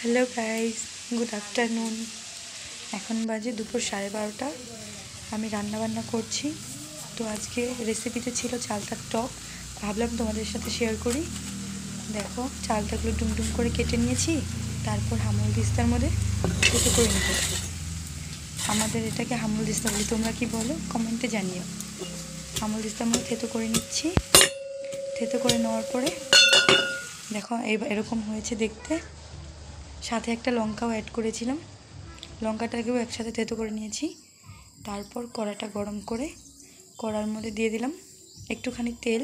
Hello guys, good afternoon. এখন বাজে দুপুর 12:30। আমি রান্নাবান্না করছি। তো আজকে রেসিপিতে ছিল চালতার টক, ভাবলাম তোমাদের সাথে শেয়ার করি। দেখো, চালতাগুলো ডুমডুম করে কেটে নিয়েছি, তারপর হামল দিস্তার মধ্যে থেতো করে নেব। আমাদের এটাকে হামল দিস্তা বলি, তোমরা কি বলো কমেন্টে জানিও। হামল দিস্তার মধ্যে থেতো করে নিচ্ছি। থেতো করে নেওয়ার পরে দেখো এরকম হয়েছে দেখতে। সাথে একটা লঙ্কাও অ্যাড করেছিলাম, লঙ্কাটাকেও একসাথে থেতো করে নিয়েছি। তারপর কড়াটা গরম করে কড়ার মধ্যে দিয়ে দিলাম একটুখানি তেল,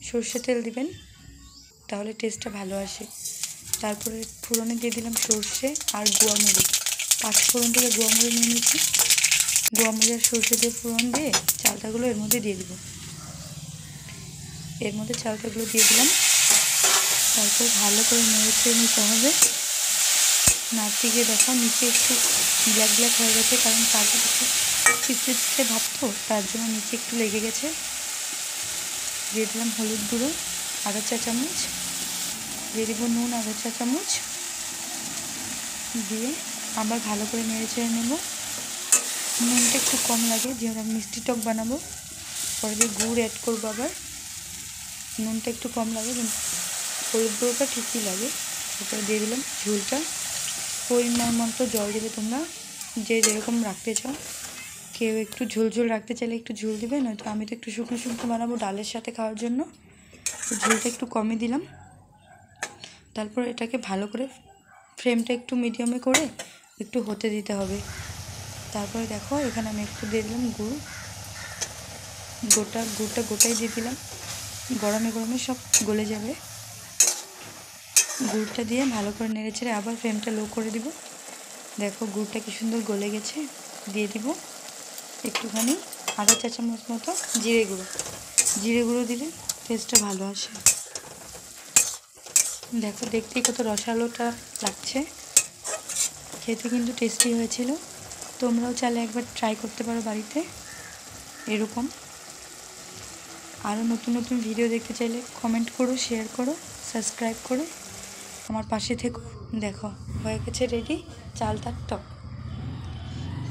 সর্ষে তেল দিবেন, তাহলে টেস্টটা ভালো আসে। তারপরে ফোড়নে দিয়ে দিলাম সর্ষে আর গোয়ামরিচ, 5 ফোড়ন থেকে গোয়ামরিচ নিয়ে নিয়েছি। গোয়ামরিচ আর সর্ষে দিয়ে ফোড়ন দিয়ে চালতাগুলো এর মধ্যে দিয়ে দিব। এর মধ্যে চালতাগুলো দিয়ে দিলাম। তারপর ভালো করে নেড়ে নিতে হবে। নাড়তে গিয়ে দেখো নিচে একটু ব্ল্যাক ব্ল্যাক হয়ে গেছে, কারণ চালটা একটু চিপড়ে চিপড়ে ভাব, তো তার জন্য নিচে একটু লেগে গেছে। দিয়ে দিলাম হলুদ গুঁড়ো আধা চা চামচ, দিয়ে দিব নুন আধা চা চামচ, দিয়ে আবার ভালো করে নেড়ে চেড়ে নেব। নুনটা একটু কম লাগে, যেহেতু আমি মিষ্টি টক বানাবো। পরে দিয়ে গুড় অ্যাড করবো, আবার নুনটা একটু কম লাগে, কিন্তু হলুদ গুঁড়োটা ঠিকই লাগে। তারপরে দিয়ে দিলাম ঝোলটা, পরিমাণ মতো জল দেবে তোমরা যে যেরকম রাখতে চাও। কেউ একটু ঝোল রাখতে চাইলে একটু ঝোল দেবে, নয়তো আমি তো একটু শুকনো শুকনো বানাবো ডালের সাথে খাওয়ার জন্য, তো ঝোলটা একটু কমই দিলাম। তারপর এটাকে ভালো করে ফ্লেমটা একটু মিডিয়ামে করে একটু হতে দিতে হবে। তারপরে দেখো এখানে আমি একটু দিয়ে দিলাম গুড়টা গোটাই দিয়ে দিলাম, গরমে গরমে সব গলে যাবে। গুড়টা দিয়ে ভালো করে নেড়ে চেড়ে আবার ফ্লেমটা লো করে দিব। দেখো গুড়টা কি সুন্দর গলে গেছে। দিয়ে দিব একটুখানি আধা চা চামচ মতো জিরে গুঁড়ো দিলে টেস্টটা ভালো আসে। দেখো দেখতেই কত রসালোটা লাগছে, খেতে কিন্তু টেস্টি হয়েছিল। তোমরাও চাইলে একবার ট্রাই করতে পারো বাড়িতে এরকম। আরও নতুন নতুন ভিডিও দেখতে চাইলে কমেন্ট করো, শেয়ার করো, সাবস্ক্রাইব করে আমার পাশে থেকো। দেখো হয়ে গেছে রেডি চালতার টক।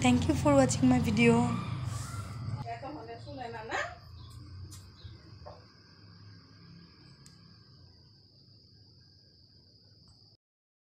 Thank you for watching my video.